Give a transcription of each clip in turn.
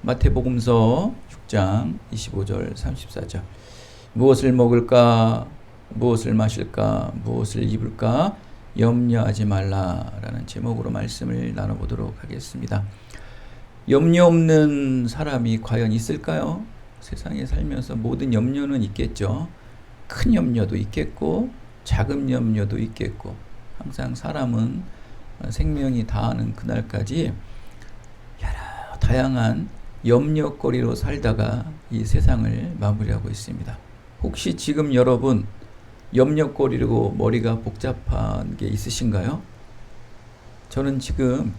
마태복음서 6장 25절 34절. 무엇을 먹을까, 무엇을 마실까, 무엇을 입을까 염려하지 말라라는 제목으로 말씀을 나눠보도록 하겠습니다. 염려 없는 사람이 과연 있을까요? 세상에 살면서 모든 염려는 있겠죠. 큰 염려도 있겠고 작은 염려도 있겠고, 항상 사람은 생명이 다하는 그날까지 여러 다양한 염려거리로 살다가 이 세상을 마무리하고 있습니다. 혹시 지금 여러분 염려거리로 머리가 복잡한 게 있으신가요? 저는 지금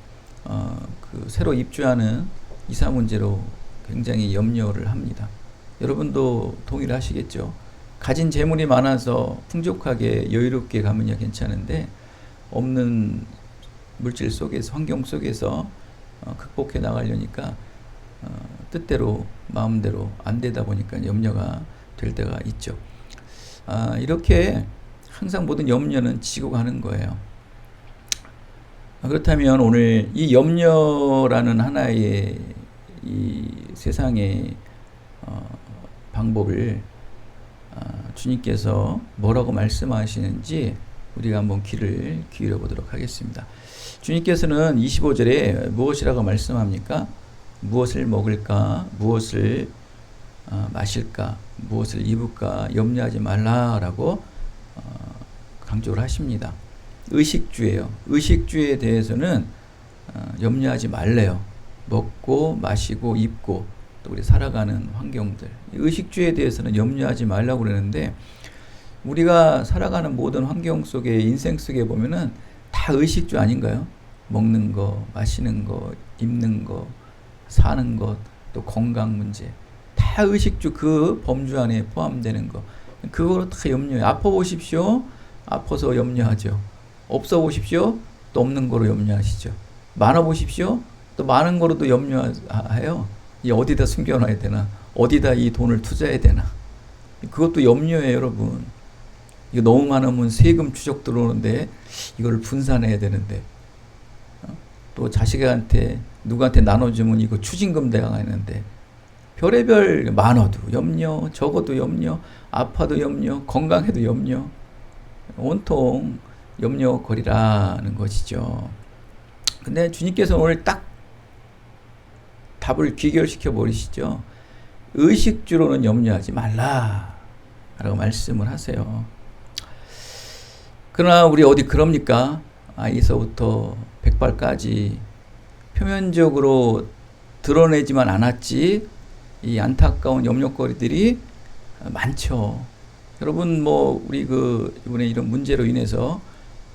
새로 입주하는 이사 문제로 굉장히 염려를 합니다. 여러분도 동일하시겠죠? 가진 재물이 많아서 풍족하게 여유롭게 가면야 괜찮은데, 없는 물질 속에서, 환경 속에서 극복해 나가려니까 뜻대로 마음대로 안 되다 보니까 염려가 될 때가 있죠. 이렇게 항상 모든 염려는 지고 가는 거예요. 그렇다면 오늘 이 염려라는 하나의 이 세상의 방법을 주님께서 뭐라고 말씀하시는지 우리가 한번 귀를 기울여 보도록 하겠습니다. 주님께서는 25절에 무엇이라고 말씀합니까? 무엇을 먹을까, 무엇을 마실까, 무엇을 입을까 염려하지 말라라고 강조를 하십니다. 의식주예요. 의식주에 대해서는 염려하지 말래요. 먹고 마시고 입고 또 우리 살아가는 환경들, 의식주에 대해서는 염려하지 말라고 그러는데, 우리가 살아가는 모든 환경 속에, 인생 속에 보면은 다 의식주 아닌가요? 먹는 거, 마시는 거, 입는 거, 사는 것, 또 건강 문제, 다 의식주 그 범주 안에 포함되는 거. 그거로 다 염려해요. 아파 보십시오. 아파서 염려하죠. 없어 보십시오. 또 없는 거로 염려하시죠. 많아 보십시오. 또 많은 거로도 염려해요. 이 어디다 숨겨놔야 되나? 어디다 이 돈을 투자해야 되나? 그것도 염려예요, 여러분. 이거 너무 많으면 세금 추적 들어오는데 이걸 분산해야 되는데, 또 자식한테 누구한테 나눠주면 이거 추징금 대항하는데, 별의별 많아도 염려, 적어도 염려, 아파도 염려, 건강해도 염려, 온통 염려거리라는 것이죠. 근데 주님께서 오늘 딱 답을 귀결시켜 버리시죠. 의식주로는 염려하지 말라 라고 말씀을 하세요. 그러나 우리 어디 그럽니까? 아이서부터 백발까지 표면적으로 드러내지만 않았지 이 안타까운 염려거리들이 많죠. 여러분, 우리 이번에 이런 문제로 인해서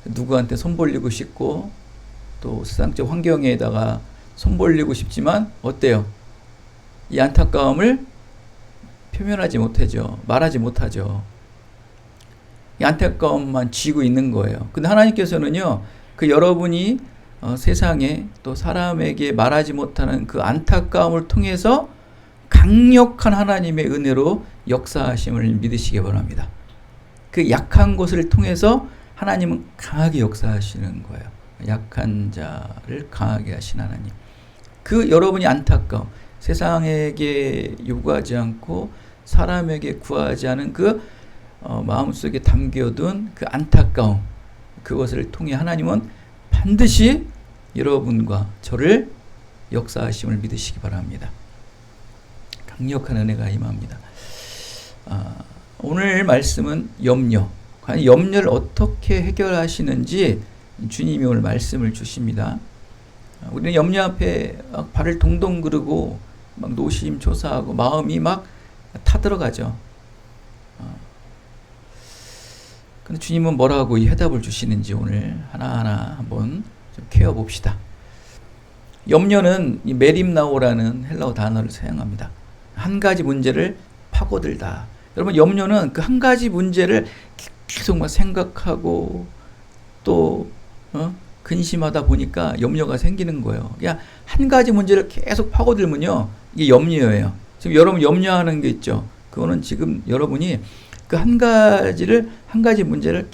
누구한테 손 벌리고 싶고, 또 세상적 환경에다가 손 벌리고 싶지만 어때요? 이 안타까움을 표현하지 못하죠. 말하지 못하죠. 이 안타까움만 쥐고 있는 거예요. 근데 하나님께서는요, 그 여러분이 세상에 또 사람에게 말하지 못하는 그 안타까움을 통해서 강력한 하나님의 은혜로 역사하심을 믿으시기 바랍니다. 그 약한 것을 통해서 하나님은 강하게 역사하시는 거예요. 약한 자를 강하게 하신 하나님. 그 여러분이 안타까움, 세상에게 요구하지 않고 사람에게 구하지 않은 그 마음속에 담겨둔 그 안타까움, 그것을 통해 하나님은 반드시 여러분과 저를 역사하심을 믿으시기 바랍니다. 강력한 은혜가 임합니다. 오늘 말씀은 염려. 과연 염려를 어떻게 해결하시는지 주님이 오늘 말씀을 주십니다. 우리는 염려 앞에 발을 동동 구르고 막 노심초사하고 마음이 막 타들어가죠. 근데 주님은 뭐라고 이 해답을 주시는지 오늘 하나하나 한번 좀 캐어봅시다. 염려는 이 메림나오라는 헬라어 단어를 사용합니다. 한 가지 문제를 파고들다. 여러분, 염려는 그 한 가지 문제를 계속 막 생각하고 또 근심하다 보니까 염려가 생기는 거예요. 그냥 한 가지 문제를 계속 파고들면요, 이게 염려예요. 지금 여러분 염려하는 게 있죠. 그거는 지금 여러분이 그 한 가지 문제를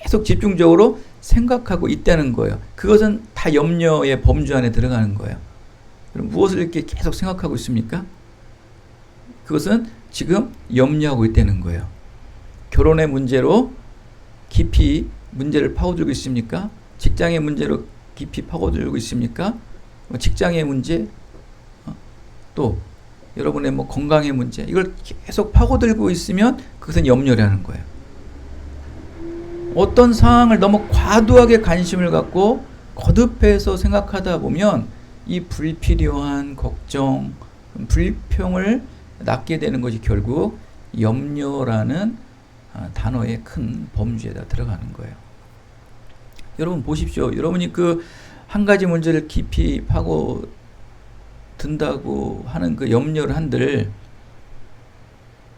계속 집중적으로 생각하고 있다는 거예요. 그것은 다 염려의 범주 안에 들어가는 거예요. 그럼 무엇을 이렇게 계속 생각하고 있습니까? 그것은 지금 염려하고 있다는 거예요. 결혼의 문제로 깊이 문제를 파고들고 있습니까? 직장의 문제로 깊이 파고들고 있습니까? 직장의 문제, 또 여러분의 건강의 문제, 이걸 계속 파고들고 있으면 그것은 염려라는 거예요. 어떤 상황을 너무 과도하게 관심을 갖고 거듭해서 생각하다 보면 이 불필요한 걱정, 불평을 낳게 되는 것이 결국 염려라는 단어의 큰 범주에다 들어가는 거예요. 여러분 보십시오. 여러분이 그 한 가지 문제를 깊이 파고 든다고 하는 그 염려를 한들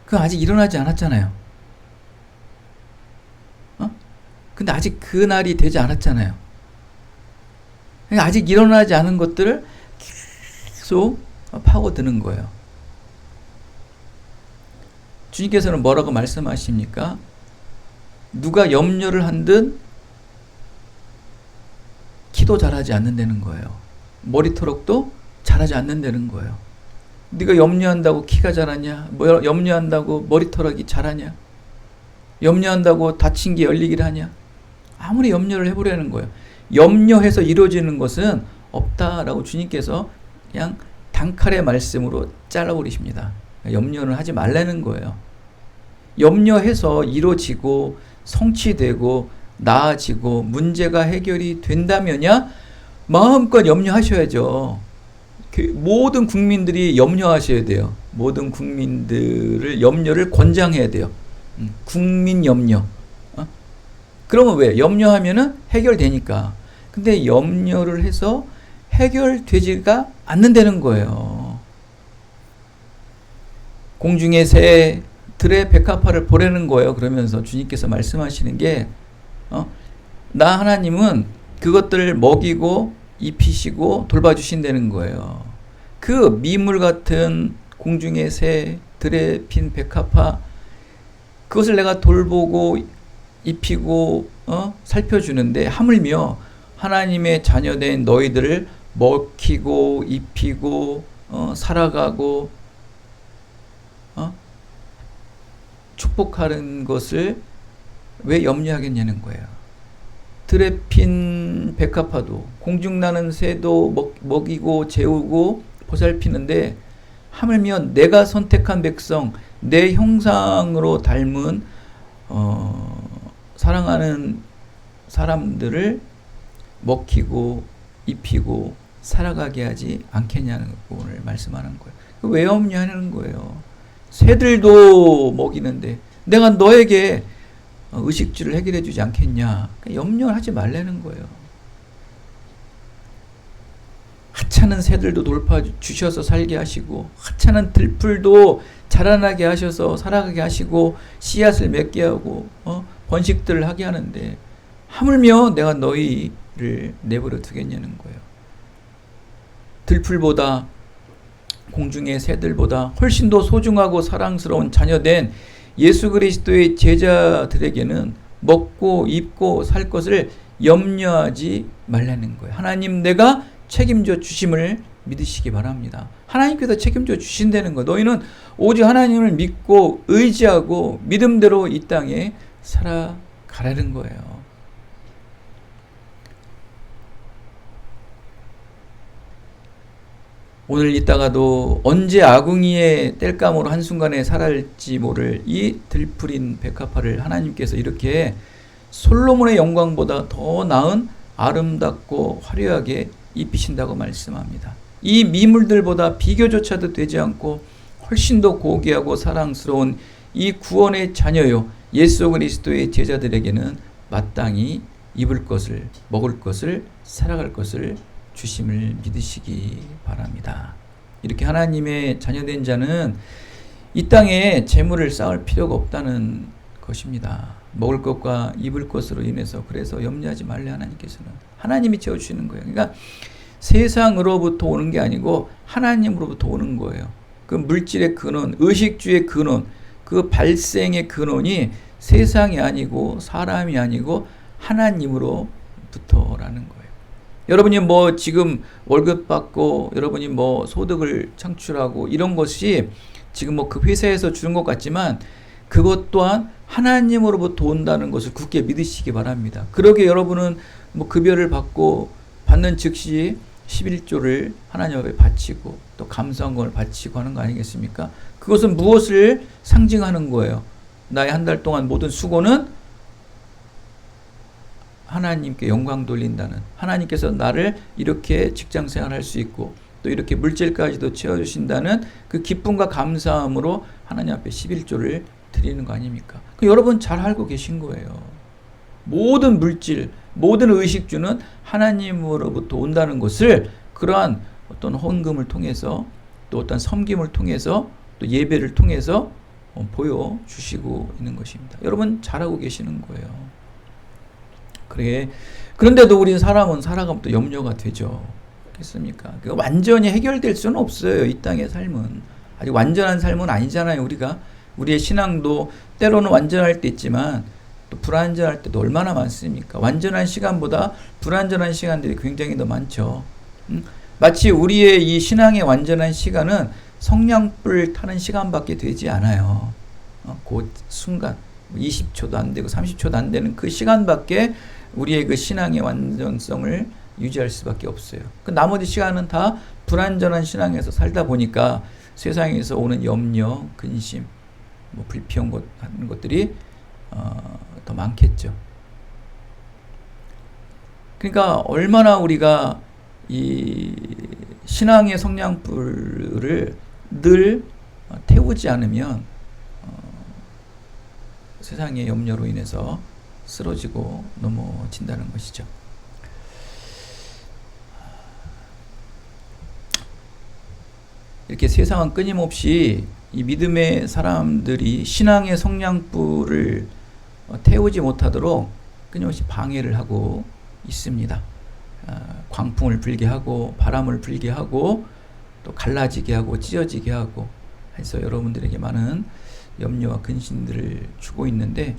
그 아직 일어나지 않았잖아요. 근데 아직 그 날이 되지 않았잖아요. 그러니까 아직 일어나지 않은 것들을 계속 파고드는 거예요. 주님께서는 뭐라고 말씀하십니까? 누가 염려를 한든 키도 자라지 않는다는 거예요. 머리토록도 자라지 않는다는 거예요. 네가 염려한다고 키가 자라냐? 염려한다고 머리토록이 자라냐? 염려한다고 다친 게 열리기를 하냐? 아무리 염려를 해보려는 거예요. 염려해서 이루어지는 것은 없다라고 주님께서 그냥 단칼의 말씀으로 잘라버리십니다. 염려는 하지 말라는 거예요. 염려해서 이루어지고 성취되고 나아지고 문제가 해결이 된다면야 마음껏 염려하셔야죠. 모든 국민들이 염려하셔야 돼요. 모든 국민들을 염려를 권장해야 돼요. 국민 염려. 그러면 왜? 염려하면은 해결되니까. 근데 염려를 해서 해결되지가 않는다는 거예요. 공중의 새들의 백합화를 보라는 거예요. 그러면서 주님께서 말씀하시는 게 나 하나님은 그것들을 먹이고 입히시고 돌봐주신다는 거예요. 그 미물 같은 공중의 새들의 핀 백합화, 그것을 내가 돌보고 입히고 살펴주는데 하물며 하나님의 자녀된 너희들을 먹히고 입히고 살아가고 축복하는 것을 왜 염려하겠냐는 거예요. 들에 핀 백합화도 공중 나는 새도 먹이고 재우고 보살피는데 하물며 내가 선택한 백성, 내 형상으로 닮은 사랑하는 사람들을 먹히고 입히고 살아가게 하지 않겠냐는 부분을 말씀하는 거예요. 왜 염려하는 거예요? 새들도 먹이는데 내가 너에게 의식주를 해결해 주지 않겠냐. 염려하지 말라는 거예요. 하찮은 새들도 돌봐 주셔서 살게 하시고 하찮은 들풀도 자라나게 하셔서 살아가게 하시고 씨앗을 맺게 하고 번식들을 하게 하는데 하물며 내가 너희를 내버려 두겠냐는 거예요. 들풀보다 공중의 새들보다 훨씬 더 소중하고 사랑스러운 자녀된 예수 그리스도의 제자들에게는 먹고 입고 살 것을 염려하지 말라는 거예요. 하나님 내가 책임져 주심을 믿으시기 바랍니다. 하나님께서 책임져 주신다는 거. 너희는 오직 하나님을 믿고 의지하고 믿음대로 이 땅에 살아가라는 거예요. 오늘 있다가도 언제 아궁이의 땔감으로 한순간에 살아갈지 모를 이 들풀인 백합화를 하나님께서 이렇게 솔로몬의 영광보다 더 나은 아름답고 화려하게 입히신다고 말씀합니다. 이 미물들보다 비교조차도 되지 않고 훨씬 더 고귀하고 사랑스러운 이 구원의 자녀요 예수 그리스도의 제자들에게는 마땅히 입을 것을 먹을 것을 살아갈 것을 주심을 믿으시기 바랍니다. 이렇게 하나님의 자녀된 자는 이 땅에 재물을 쌓을 필요가 없다는 것입니다. 먹을 것과 입을 것으로 인해서 그래서 염려하지 말래 하나님께서는 하나님이 채워주시는 거예요. 그러니까 세상으로부터 오는 게 아니고 하나님으로부터 오는 거예요. 그 물질의 근원, 의식주의 근원, 그 발생의 근원이 세상이 아니고 사람이 아니고 하나님으로부터라는 거예요. 여러분이 뭐 지금 월급 받고 여러분이 뭐 소득을 창출하고 이런 것이 지금 뭐 그 회사에서 주는 것 같지만 그것 또한 하나님으로부터 온다는 것을 굳게 믿으시기 바랍니다. 그러게 여러분은 뭐 급여를 받는 즉시 11조를 하나님 앞에 바치고 또 감사원금을 바치고 하는 거 아니겠습니까? 그것은 무엇을 상징하는 거예요? 나의 한 달 동안 모든 수고는 하나님께 영광 돌린다는, 하나님께서 나를 이렇게 직장 생활할 수 있고 또 이렇게 물질까지도 채워주신다는 그 기쁨과 감사함으로 하나님 앞에 11조를 드리는 거 아닙니까? 여러분 잘 알고 계신 거예요. 모든 물질, 모든 의식주는 하나님으로부터 온다는 것을 그러한 어떤 헌금을 통해서 또 어떤 섬김을 통해서 또 예배를 통해서 보여주시고 있는 것입니다. 여러분 잘 알고 계시는 거예요. 그런데도 우린 사람은 살아가면 또 염려가 되죠. 그렇습니까? 완전히 해결될 수는 없어요. 이 땅의 삶은. 아직 완전한 삶은 아니잖아요. 우리의 신앙도 때로는 완전할 때 있지만 또 불완전할 때도 얼마나 많습니까? 완전한 시간보다 불완전한 시간들이 굉장히 더 많죠. 마치 우리의 이 신앙의 완전한 시간은 성냥불 타는 시간밖에 되지 않아요. 그 순간 20초도 안 되고 30초도 안 되는 그 시간밖에 우리의 그 신앙의 완전성을 유지할 수밖에 없어요. 그 나머지 시간은 다 불완전한 신앙에서 살다 보니까 세상에서 오는 염려, 근심, 뭐 불평 하는 것들이 더 많겠죠. 그러니까 얼마나 우리가 이 신앙의 성냥불을 늘 태우지 않으면 세상의 염려로 인해서 쓰러지고 넘어진다는 것이죠. 이렇게 세상은 끊임없이 이 믿음의 사람들이 신앙의 성냥불을 태우지 못하도록 끊임없이 방해를 하고 있습니다. 광풍을 불게 하고 바람을 불게 하고 또 갈라지게 하고 찢어지게 하고 해서 여러분들에게 많은 염려와 근심들을 주고 있는데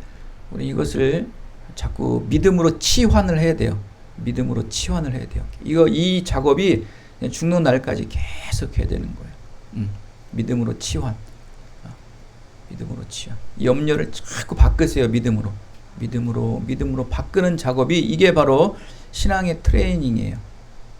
우리 이것을 자꾸 믿음으로 치환을 해야 돼요. 믿음으로 치환을 해야 돼요. 이 작업이 죽는 날까지 계속 해야 되는 거예요. 믿음으로 치환. 믿음으로 치환. 이 염려를 자꾸 바꾸세요. 믿음으로 바꾸는 작업이 이게 바로 신앙의 트레이닝이에요.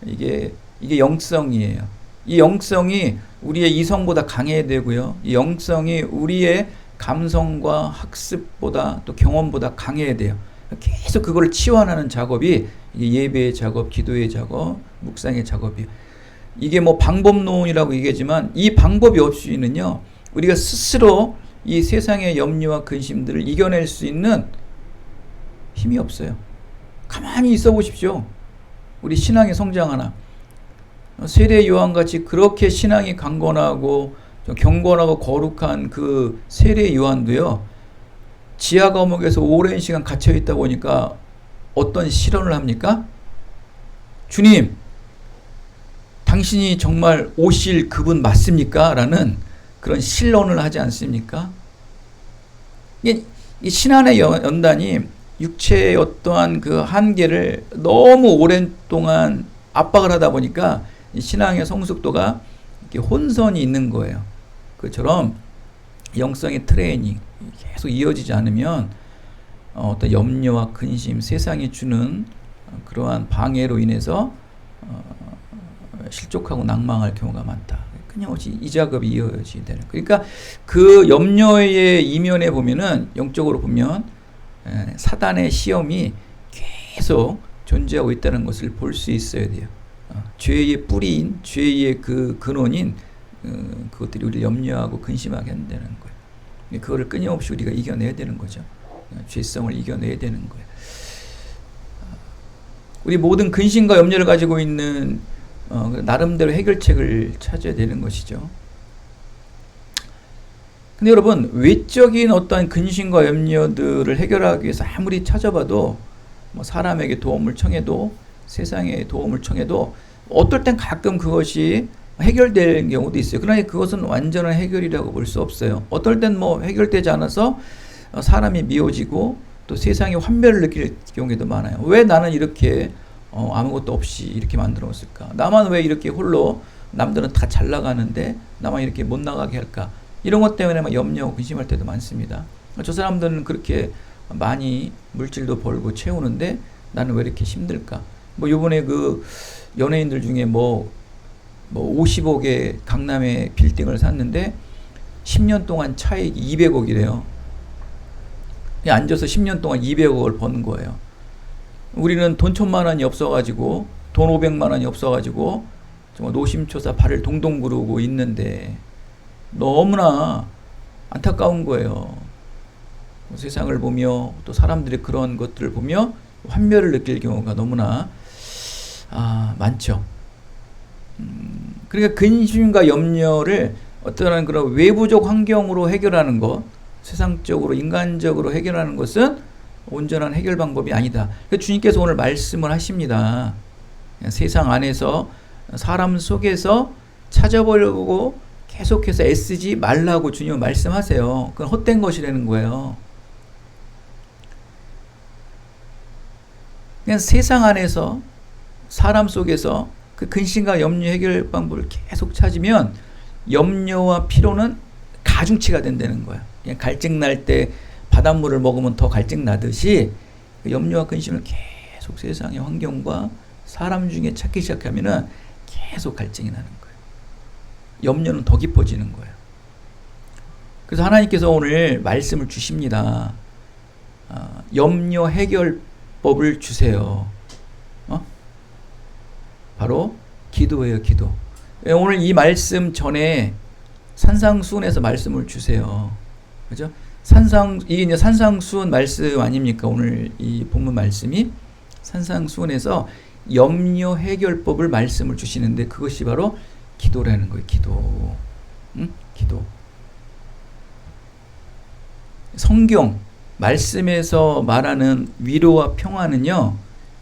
이게 영성이에요. 이 영성이 우리의 이성보다 강해야 되고요. 이 영성이 우리의 감성과 학습보다 또 경험보다 강해야 돼요. 계속 그걸 치환하는 작업이 이게 예배의 작업, 기도의 작업, 묵상의 작업이에요. 이게 뭐 방법론이라고 얘기하지만 이 방법이 없이는요, 우리가 스스로 이 세상의 염려와 근심들을 이겨낼 수 있는 힘이 없어요. 가만히 있어 보십시오. 우리 신앙의 성장하나. 세례 요한같이 그렇게 신앙이 강건하고 경건하고 거룩한 그 세례 요한도요, 지하 감옥에서 오랜 시간 갇혀 있다 보니까 어떤 실언을 합니까? 주님, 당신이 정말 오실 그분 맞습니까? 라는 그런 실언을 하지 않습니까? 이 신앙의 연단이 육체의 어떠한 그 한계를 너무 오랜 동안 압박을 하다 보니까 이 신앙의 성숙도가 이렇게 혼선이 있는 거예요. 그처럼 영성의 트레이닝 계속 이어지지 않으면 어떤 염려와 근심, 세상이 주는 그러한 방해로 인해서 실족하고 낭망할 경우가 많다. 끊임없이 이 작업이 이어지게 되는 거예요. 그러니까 그 염려의 이면에 보면은 영적으로 보면 사단의 시험이 계속 존재하고 있다는 것을 볼 수 있어야 돼요. 죄의 뿌리인, 죄의 그 근원인 그것들이 우리를 염려하고 근심하게 한다는 거예요. 그거를 끊임없이 우리가 이겨내야 되는 거죠. 죄성을 이겨내야 되는 거예요. 우리 모든 근심과 염려를 가지고 있는 나름대로 해결책을 찾아야 되는 것이죠. 근데 여러분, 외적인 어떤 근심과 염려들을 해결하기 위해서 아무리 찾아봐도 뭐 사람에게 도움을 청해도 세상에 도움을 청해도 어떨 땐 가끔 그것이 해결되는 경우도 있어요. 그러나 그것은 완전한 해결이라고 볼 수 없어요. 어떨 땐 뭐 해결되지 않아서 사람이 미워지고 또 세상에 환멸을 느낄 경우도 많아요. 왜 나는 이렇게 아무것도 없이 이렇게 만들어 놨을까? 나만 왜 이렇게 홀로, 남들은 다 잘 나가는데 나만 이렇게 못 나가게 할까? 이런 것 때문에 막 염려하고 근심할 때도 많습니다. 저 사람들은 그렇게 많이 물질도 벌고 채우는데 나는 왜 이렇게 힘들까? 뭐 요번에 그 연예인들 중에 뭐 50억에 강남에 빌딩을 샀는데 10년 동안 차익이 200억이래요. 그냥 앉아서 10년 동안 200억을 버는 거예요. 우리는 돈 1,000만 원이 없어가지고, 돈 500만 원이 없어가지고 정말 노심초사 발을 동동 구르고 있는데 너무나 안타까운 거예요. 세상을 보며 또 사람들의 그런 것들을 보며 환멸을 느낄 경우가 너무나 많죠. 그러니까 근심과 염려를 어떤 그런 외부적 환경으로 해결하는 것, 세상적으로 인간적으로 해결하는 것은 온전한 해결 방법이 아니다. 그러니까 주님께서 오늘 말씀을 하십니다. 세상 안에서, 사람 속에서 찾아보려고 계속해서 애쓰지 말라고 주님은 말씀하세요. 그건 헛된 것이라는 거예요. 그냥 세상 안에서, 사람 속에서 그 근심과 염려 해결 방법을 계속 찾으면 염려와 피로는 가중치가 된다는 거야. 그냥 갈증 날 때 바닷물을 먹으면 더 갈증 나듯이 그 염려와 근심을 계속 세상의 환경과 사람 중에 찾기 시작하면은 계속 갈증이 나는 거예요. 염려는 더 깊어지는 거예요. 그래서 하나님께서 오늘 말씀을 주십니다. 염려 해결법을 주세요. 바로 기도예요, 기도. 오늘 이 말씀 전에 산상수훈에서 말씀을 주세요. 그죠? 이게 이제 산상수훈 말씀 아닙니까? 오늘 이 본문 말씀이 산상수훈에서 염려 해결법을 말씀을 주시는데 그것이 바로 기도라는 거예요. 기도. 기도. 성경 말씀에서 말하는 위로와 평화는요,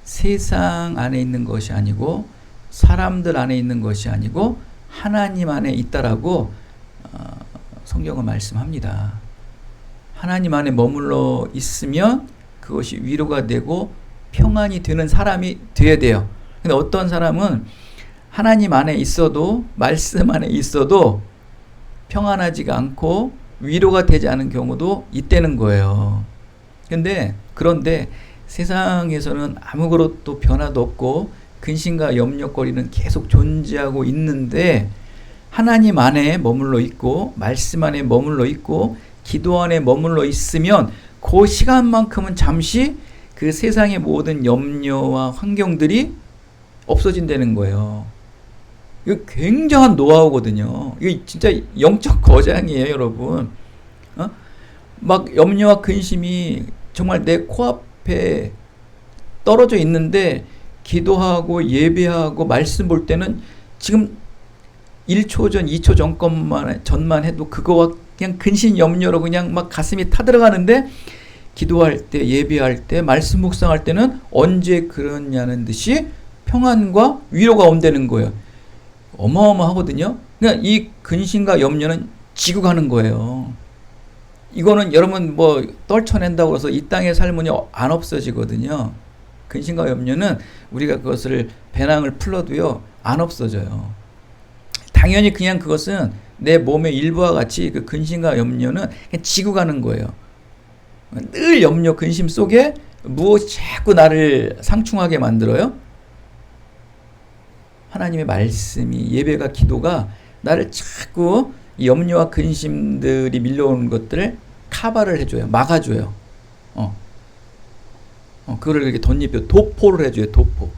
세상 안에 있는 것이 아니고 사람들 안에 있는 것이 아니고 하나님 안에 있다라고 성경은 말씀합니다. 하나님 안에 머물러 있으면 그것이 위로가 되고 평안이 되는 사람이 되어야 돼요. 근데 어떤 사람은 하나님 안에 있어도, 말씀 안에 있어도 평안하지가 않고 위로가 되지 않은 경우도 있다는 거예요. 그런데 세상에서는 아무것도 변화도 없고 근심과 염려거리는 계속 존재하고 있는데 하나님 안에 머물러 있고 말씀 안에 머물러 있고 기도 안에 머물러 있으면 그 시간만큼은 잠시 그 세상의 모든 염려와 환경들이 없어진다는 거예요. 이거 굉장한 노하우거든요. 이거 진짜 영적 거장이에요, 여러분. 막 염려와 근심이 정말 내 코앞에 떨어져 있는데 기도하고 예배하고 말씀 볼 때는 지금 1초 전, 2초 전만 해도 그거와 그냥 근심 염려로 그냥 막 가슴이 타들어가는데 기도할 때, 예배할 때, 말씀 묵상할 때는 언제 그러냐는 듯이 평안과 위로가 온다는 거예요. 어마어마하거든요. 그러니까 이 근심과 염려는 지고 가는 거예요. 이거는 여러분 뭐 떨쳐낸다고 해서 이 땅의 삶은 안 없어지거든요. 근심과 염려는 우리가 그것을 배낭을 풀어도요 안 없어져요. 당연히 그냥 그것은 내 몸의 일부와 같이 그 근심과 염려는 그냥 지고 가는 거예요. 늘 염려, 근심 속에 무엇이 자꾸 나를 상충하게 만들어요? 하나님의 말씀이, 예배가, 기도가 나를 자꾸 염려와 근심들이 밀려오는 것들을 카바를 해줘요. 막아줘요. 그거를 이렇게 덧입혀 도포를 해줘요. 도포.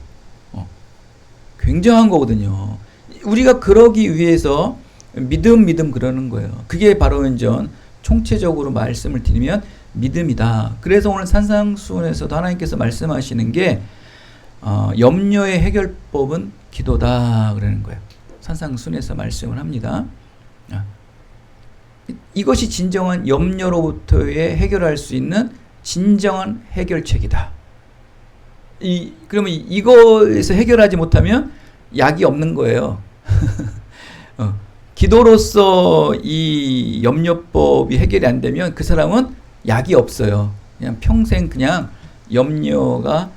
굉장한 거거든요. 우리가 그러기 위해서 믿음 그러는 거예요. 그게 바로 이제 총체적으로 말씀을 드리면 믿음이다. 그래서 오늘 산상수훈에서도 하나님께서 말씀하시는 게 염려의 해결법은 기도다 그러는 거예요. 산상수훈에서 말씀을 합니다. 이것이 진정한 염려로부터의 해결할 수 있는 진정한 해결책이다. 그러면 이거에서 해결하지 못하면 약이 없는 거예요. 기도로서 이 염려법이 해결이 안 되면 그 사람은 약이 없어요. 그냥 평생 그냥 염려가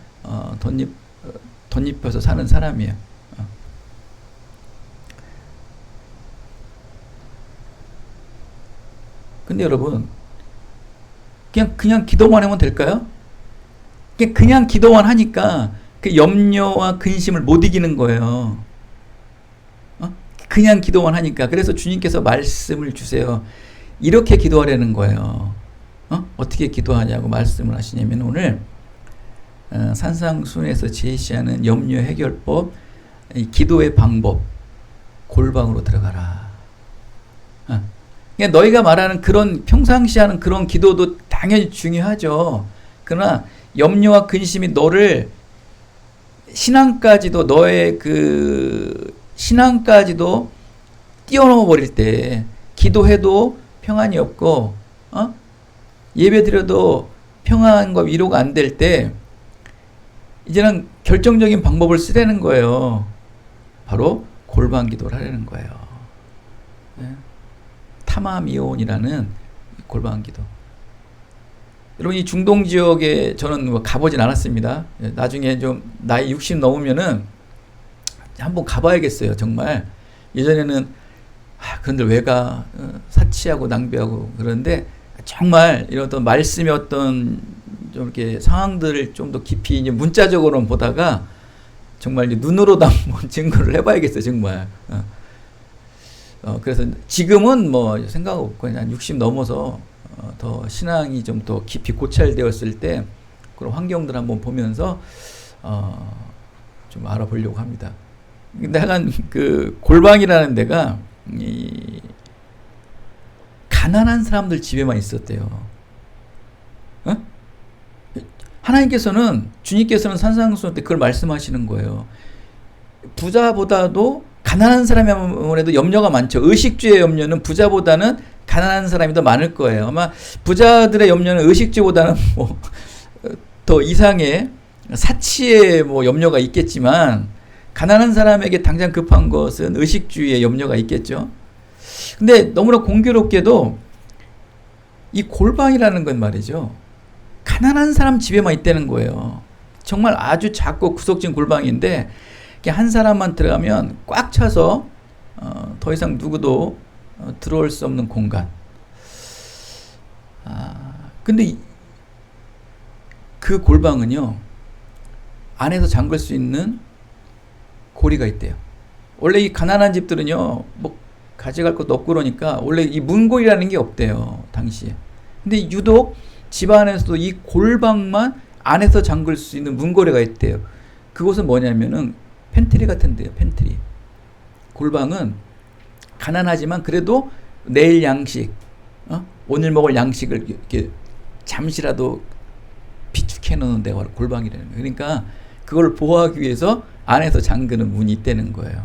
덧입혀서 사는 사람이에요. 근데 여러분, 그냥 기도만 하면 될까요? 그냥 기도만 하니까 그 염려와 근심을 못 이기는 거예요. 그냥 기도만 하니까. 그래서 주님께서 말씀을 주세요. 이렇게 기도하라는 거예요. 어떻게 기도하냐고 말씀을 하시냐면, 오늘 산상순에서 제시하는 염려 해결법, 기도의 방법, 골방으로 들어가라. 그러니까 너희가 말하는 그런 평상시 하는 그런 기도도 당연히 중요하죠. 그러나 염려와 근심이 너를 신앙까지도, 너의 그 신앙까지도 뛰어넘어 버릴 때, 기도해도 평안이 없고 예배드려도 평안과 위로가 안 될 때, 이제는 결정적인 방법을 쓰라는 거예요. 바로 골방 기도를 하라는 거예요. 타마미온이라는 골방 기도. 여러분, 이 중동 지역에 저는 뭐 가보진 않았습니다. 나중에 좀 나이 60 넘으면은 한번 가봐야겠어요. 정말 예전에는 그런데 왜 가, 사치하고 낭비하고. 그런데 정말 이런 어떤 말씀의 어떤 좀 이렇게 상황들을 좀 더 깊이 이제 문자적으로 보다가 정말 이제 눈으로도 한번 증거를 해봐야겠어요. 정말. 그래서 지금은 뭐 생각 없고 그냥 60 넘어서 더 신앙이 좀 더 깊이 고찰되었을 때 그런 환경들 한번 보면서 좀 알아보려고 합니다. 근데 하여간 그 골방이라는 데가 이 가난한 사람들 집에만 있었대요. 하나님께서는, 주님께서는 산상수훈 때 그걸 말씀하시는 거예요. 부자보다도 가난한 사람이 아무래도 염려가 많죠. 의식주의 염려는 부자보다는 가난한 사람이 더 많을 거예요. 아마 부자들의 염려는 의식주보다는 뭐 더 이상의 사치의 뭐 염려가 있겠지만, 가난한 사람에게 당장 급한 것은 의식주의의 염려가 있겠죠. 근데 너무나 공교롭게도 이 골방이라는 건 말이죠, 가난한 사람 집에만 있다는 거예요. 정말 아주 작고 구석진 골방인데 한 사람만 들어가면 꽉 차서 더 이상 누구도 들어올 수 없는 공간. 근데 그 골방은요, 안에서 잠글 수 있는 고리가 있대요. 원래 이 가난한 집들은요, 뭐 가져갈 것도 없고 그러니까 원래 이 문고리라는 게 없대요, 당시에. 근데 유독 집 안에서도 이 골방만 안에서 잠글 수 있는 문고리가 있대요. 그것은 뭐냐면은 팬트리 같은 데요, 팬트리. 골방은 가난하지만 그래도 내일 양식, 오늘 먹을 양식을 이렇게 잠시라도 비축해 놓는 데가 골방이라는 거예요. 그러니까 그걸 보호하기 위해서 안에서 잠그는 문이 있다는 거예요.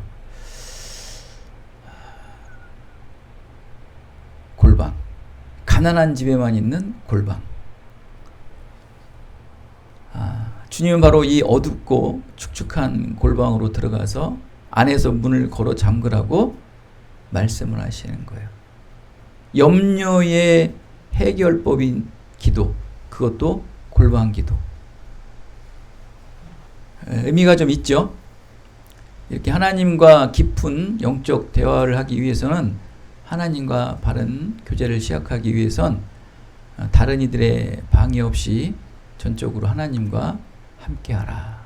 골방. 가난한 집에만 있는 골방. 주님은 바로 이 어둡고 축축한 골방으로 들어가서 안에서 문을 걸어 잠그라고 말씀을 하시는 거예요. 염려의 해결법인 기도, 그것도 골방 기도. 의미가 좀 있죠. 이렇게 하나님과 깊은 영적 대화를 하기 위해서는, 하나님과 바른 교제를 시작하기 위해선 다른 이들의 방해 없이 전적으로 하나님과 함께하라.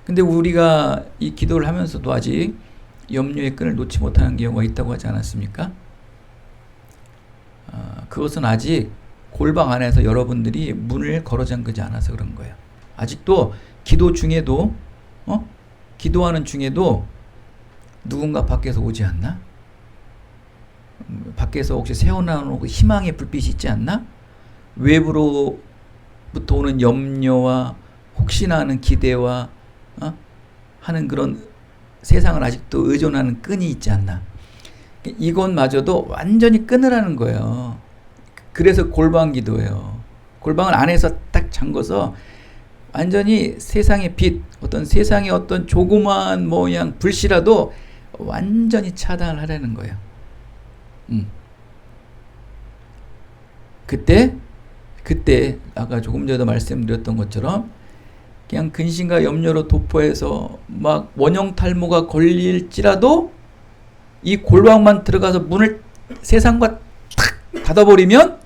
근데 우리가 이 기도를 하면서도 아직 염려의 끈을 놓지 못하는 경우가 있다고 하지 않았습니까? 그것은 아직 골방 안에서 여러분들이 문을 걸어 잠그지 않아서 그런 거예요. 아직도 기도 중에도, 기도하는 중에도 누군가 밖에서 오지 않나? 밖에서 혹시 새어나오는 희망의 불빛이 있지 않나? 외부로부터 오는 염려와 혹시나 하는 기대와 하는 그런 세상을 아직도 의존하는 끈이 있지 않나? 이것마저도 완전히 끊으라는 거예요. 그래서 골방 기도예요. 골방을 안에서 딱 잠궈서 완전히 세상의 빛, 어떤 세상의 어떤 조그마한 모양 불씨라도 완전히 차단을 하라는 거예요. 그때 아까 조금 전에도 말씀드렸던 것처럼 그냥 근심과 염려로 도포해서 막 원형 탈모가 걸릴지라도 이 골방만 들어가서 문을 세상과 탁 닫아버리면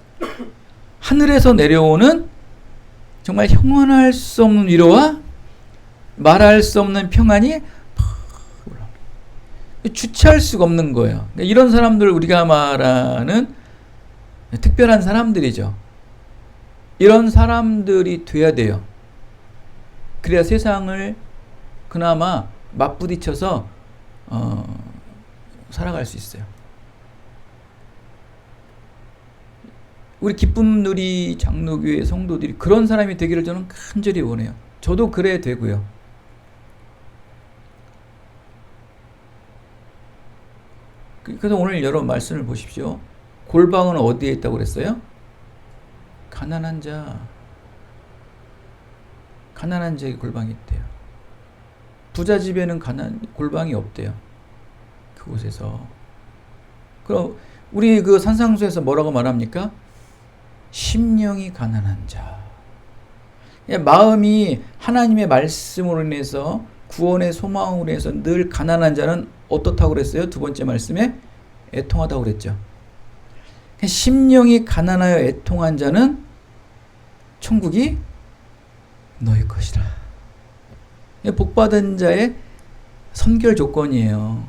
하늘에서 내려오는 정말 형언할 수 없는 위로와 말할 수 없는 평안이 주체할 수가 없는 거예요. 이런 사람들 우리가 말하는 특별한 사람들이죠. 이런 사람들이 돼야 돼요. 그래야 세상을 그나마 맞부딪혀서 살아갈 수 있어요. 우리 기쁨 누리 장로교회 성도들이 그런 사람이 되기를 저는 간절히 원해요. 저도 그래야 되고요. 그래서 오늘 여러분 말씀을 보십시오. 골방은 어디에 있다고 그랬어요? 가난한 자. 가난한 자의 골방이 있대요. 부자 집에는 골방이 없대요. 그곳에서. 그럼 우리 그 산상수에서 뭐라고 말합니까? 심령이 가난한 자. 마음이 하나님의 말씀으로 인해서 구원의 소망으로 인해서 늘 가난한 자는 어떻다고 그랬어요? 두 번째 말씀에 애통하다고 그랬죠. 심령이 가난하여 애통한 자는 천국이 너희 것이라. 복받은 자의 선결 조건이에요.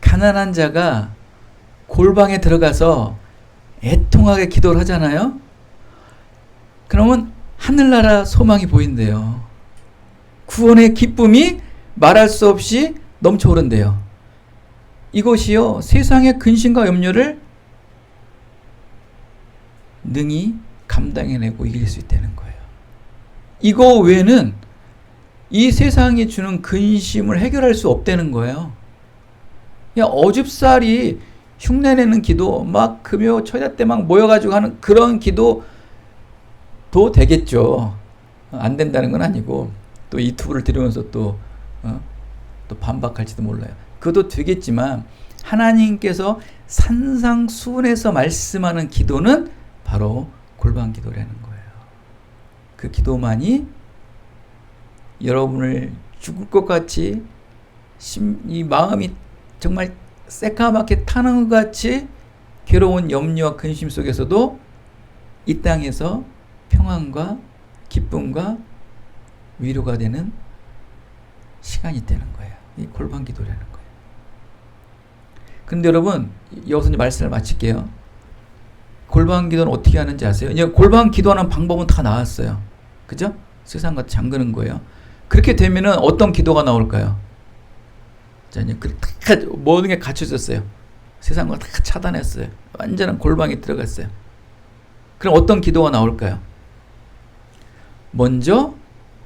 가난한 자가 골방에 들어가서 애통하게 기도를 하잖아요. 그러면 하늘나라 소망이 보인대요. 구원의 기쁨이 말할 수 없이 넘쳐오른대요. 이것이요, 세상의 근심과 염려를 능히 감당해내고 이길 수 있다는 거예요. 이거 외에는 이 세상이 주는 근심을 해결할 수 없다는 거예요. 그냥 어줍살이 흉내내는 기도, 막 금요 철야 때 막 모여가지고 하는 그런 기도도 되겠죠. 안 된다는 건 아니고, 또 유튜브를 들으면서 또 반박할지도 몰라요. 그것도 되겠지만, 하나님께서 산상수훈에서 말씀하는 기도는 바로 골방 기도라는 거예요. 그 기도만이 여러분을 죽을 것 같이 이 마음이 정말 새까맣게 타는 것 같이 괴로운 염려와 근심 속에서도 이 땅에서 평안과 기쁨과 위로가 되는 시간이 되는 거예요. 이 골방 기도라는 거예요. 근데 여러분, 여기서 이제 말씀을 마칠게요. 골방 기도는 어떻게 하는지 아세요? 이제 골방 기도하는 방법은 다 나왔어요. 그죠? 세상과 잠그는 거예요. 그렇게 되면은 어떤 기도가 나올까요? 자, 이제 모든 게 갖춰졌어요. 세상과 다 차단했어요. 완전한 골방에 들어갔어요. 그럼 어떤 기도가 나올까요? 먼저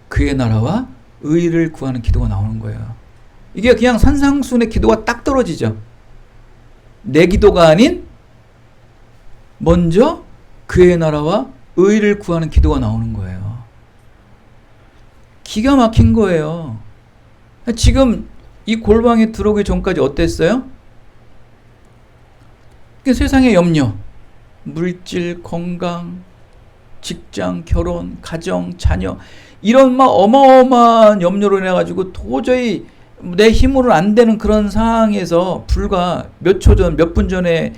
그의 나라와 의를 구하는 기도가 나오는 거예요. 이게 그냥 산상수훈의 기도가 딱 떨어지죠. 내 기도가 아닌 먼저 그의 나라와 의를 구하는 기도가 나오는 거예요. 기가 막힌 거예요. 지금 이 골방에 들어오기 전까지 어땠어요? 세상의 염려, 물질, 건강, 직장, 결혼, 가정, 자녀, 이런 막 어마어마한 염려로 인해 가지고 도저히 내 힘으로는 안 되는 그런 상황에서 불과 몇 초 전, 몇 분 전에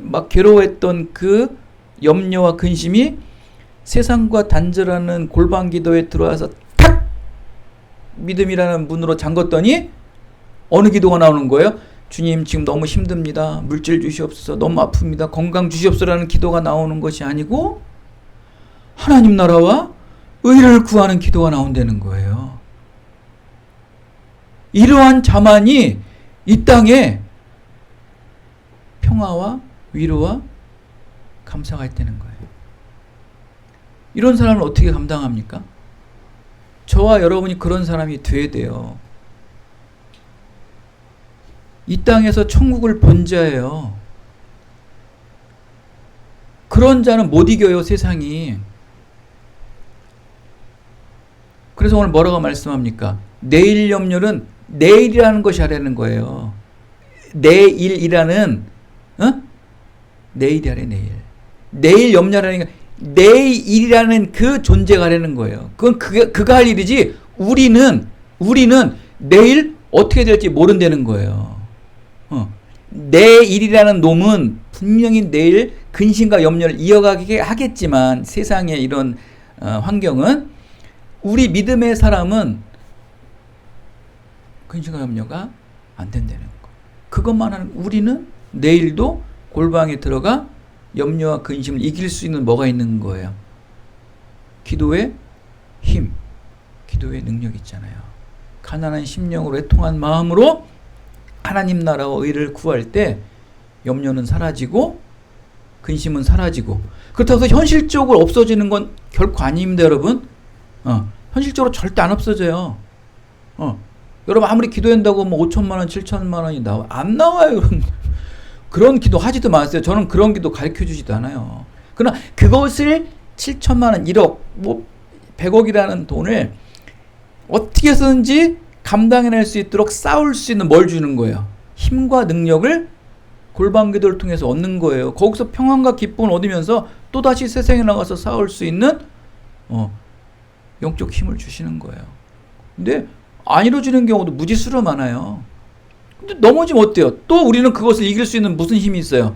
막 괴로워했던 그 염려와 근심이 세상과 단절하는 골방 기도에 들어와서 탁! 믿음이라는 문으로 잠궜더니 어느 기도가 나오는 거예요? 주님, 지금 너무 힘듭니다. 물질 주시옵소서. 너무 아픕니다. 건강 주시옵소서라는 기도가 나오는 것이 아니고 하나님 나라와 의를 구하는 기도가 나온다는 거예요. 이러한 자만이 이 땅에 평화와 위로와 감사가 있다는 거예요. 이런 사람을 어떻게 감당합니까? 저와 여러분이 그런 사람이 돼야 돼요. 이 땅에서 천국을 본 자예요. 그런 자는 못 이겨요, 세상이. 그래서 오늘 뭐라고 말씀합니까? 내일 염려는 내일이라는 것이 하라는 거예요. 내일이라는, 내일이 하래, 내일. 내일 염려라는 게 내일이라는 그 존재가 하려는 거예요. 그건 그가 할 일이지 우리는 내일 어떻게 될지 모른다는 거예요. 내일이라는 놈은 분명히 내일 근심과 염려를 이어가게 하겠지만 세상의 이런 환경은 우리 믿음의 사람은 근심과 염려가 안 된다는 거. 그것만 하는 우리는 내일도 골방에 들어가 염려와 근심을 이길 수 있는 뭐가 있는 거예요? 기도의 힘, 기도의 능력이 있잖아요. 가난한 심령으로 애통한 마음으로 하나님 나라와 의를 구할 때 염려는 사라지고 근심은 사라지고, 그렇다고 해서 현실적으로 없어지는 건 결코 아닙니다, 여러분. 현실적으로 절대 안 없어져요. 여러분 아무리 기도한다고 뭐 5천만 원, 7천만 원이 나와 안 나와요, 여러분. 그런 기도 하지도 마세요. 저는 그런 기도 가르쳐 주지도 않아요. 그러나 그것을 7천만 원, 1억, 뭐 100억이라는 돈을 어떻게 해서든지 감당해낼 수 있도록 싸울 수 있는 뭘 주는 거예요? 힘과 능력을 골방 기도를 통해서 얻는 거예요. 거기서 평안과 기쁨을 얻으면서 또다시 세상에 나가서 싸울 수 있는 영적 힘을 주시는 거예요. 근데 안 이루어지는 경우도 무지수로 많아요. 근데 넘어지면 어때요? 또 우리는 그것을 이길 수 있는 무슨 힘이 있어요?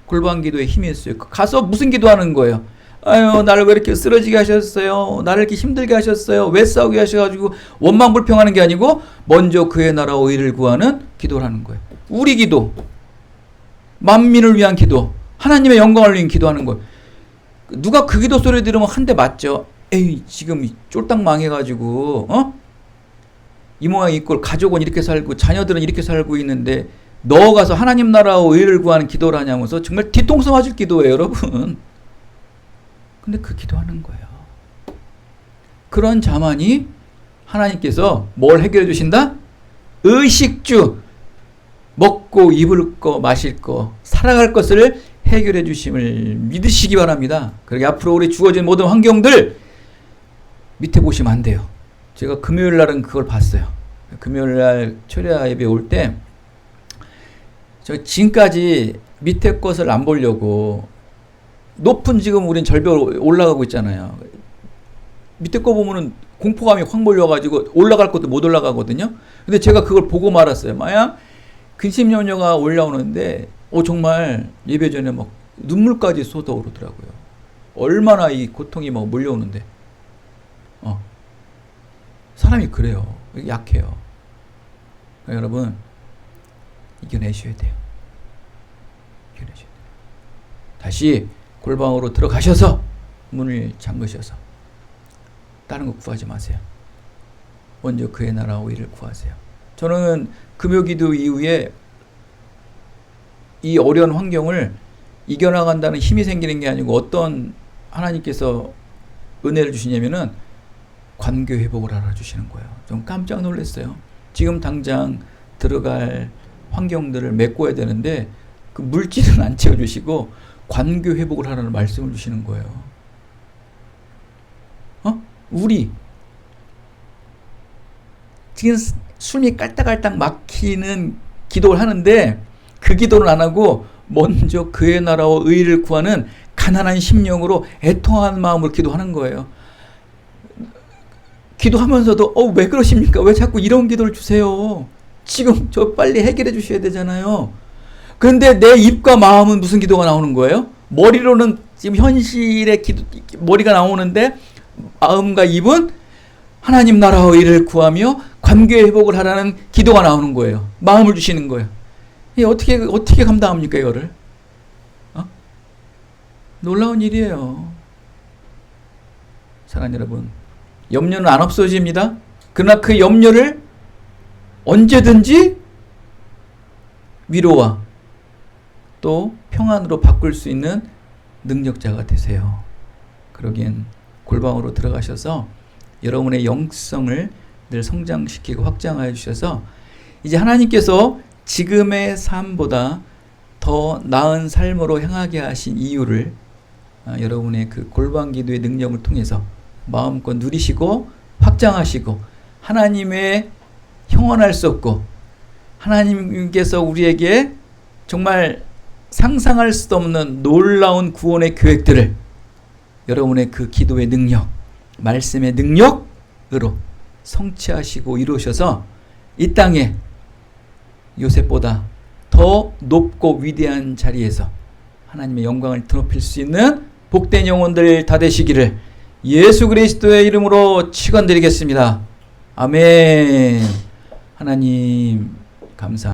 골방 기도에 힘이 있어요. 가서 무슨 기도하는 거예요? 아유, 나를 왜 이렇게 쓰러지게 하셨어요? 나를 이렇게 힘들게 하셨어요? 왜 싸우게 하셔가지고 원망불평하는 게 아니고 먼저 그의 나라와 의를 구하는 기도를 하는 거예요. 우리 기도, 만민을 위한 기도, 하나님의 영광을 위한 기도하는 거예요. 누가 그 기도 소리 들으면 한 대 맞죠? 에이, 지금 쫄딱 망해가지고 이 모양 이 꼴, 가족은 이렇게 살고 자녀들은 이렇게 살고 있는데 너 가서 하나님 나라와 의를 구하는 기도를 하냐면서 정말 뒤통수 맞을 기도예요, 여러분. 근데 그 기도하는 거예요. 그런 자만이 하나님께서 뭘 해결해 주신다? 의식주, 먹고 입을 거 마실 거 살아갈 것을 해결해 주심을 믿으시기 바랍니다. 그러게 앞으로 우리 주어진 모든 환경들 밑에 보시면 안 돼요. 제가 금요일 날은 그걸 봤어요. 금요일 날 초려 예배 올 때 저 지금까지 밑에 것을 안 보려고 높은 지금 우린 절벽 올라가고 있잖아요. 밑에 거 보면은 공포감이 확 몰려가지고 올라갈 것도 못 올라가거든요. 근데 제가 그걸 보고 말았어요. 마냥 근심염려가 올라오는데 정말 예배 전에 막 눈물까지 쏟아오르더라고요. 얼마나 이 고통이 막 몰려오는데 사람이 그래요. 약해요. 그러니까 여러분 이겨내셔야 돼요. 이겨내셔야 돼요. 다시 골방으로 들어가셔서 문을 잠그셔서 다른 거 구하지 마세요. 먼저 그의 나라와 의를 구하세요. 저는 금요기도 이후에 이 어려운 환경을 이겨나간다는 힘이 생기는 게 아니고 어떤 하나님께서 은혜를 주시냐면은 관계 회복을 알아주시는 거예요. 좀 깜짝 놀랐어요. 지금 당장 들어갈 환경들을 메꿔야 되는데 그 물질은 안 채워주시고 관계 회복을 하라는 말씀을 주시는 거예요. 우리 지금 숨이 깔딱깔딱 막히는 기도를 하는데 그 기도를 안 하고 먼저 그의 나라와 의를 구하는 가난한 심령으로 애통하는 마음으로 기도하는 거예요. 기도하면서도 왜 그러십니까? 왜 자꾸 이런 기도를 주세요? 지금 저 빨리 해결해 주셔야 되잖아요. 그런데 내 입과 마음은 무슨 기도가 나오는 거예요? 머리로는 지금 현실의 머리가 나오는데 마음과 입은 하나님 나라와 의를 구하며 관계 회복을 하라는 기도가 나오는 거예요. 마음을 주시는 거예요. 이게 어떻게 감당합니까, 이거를? 놀라운 일이에요. 사랑하는 여러분, 염려는 안 없어집니다. 그러나 그 염려를 언제든지 위로와 또 평안으로 바꿀 수 있는 능력자가 되세요. 그러기엔 골방으로 들어가셔서 여러분의 영성을 늘 성장시키고 확장하여 주셔서 이제 하나님께서 지금의 삶보다 더 나은 삶으로 향하게 하신 이유를 여러분의 그 골방 기도의 능력을 통해서 마음껏 누리시고 확장하시고 하나님의 형언할 수 없고 하나님께서 우리에게 정말 상상할 수 없는 놀라운 구원의 계획들을 여러분의 그 기도의 능력, 말씀의 능력으로 성취하시고 이루셔서 이 땅에 요셉보다 더 높고 위대한 자리에서 하나님의 영광을 드높일 수 있는 복된 영혼들 다 되시기를 예수 그리스도의 이름으로 축원드리겠습니다. 아멘. 하나님 감사.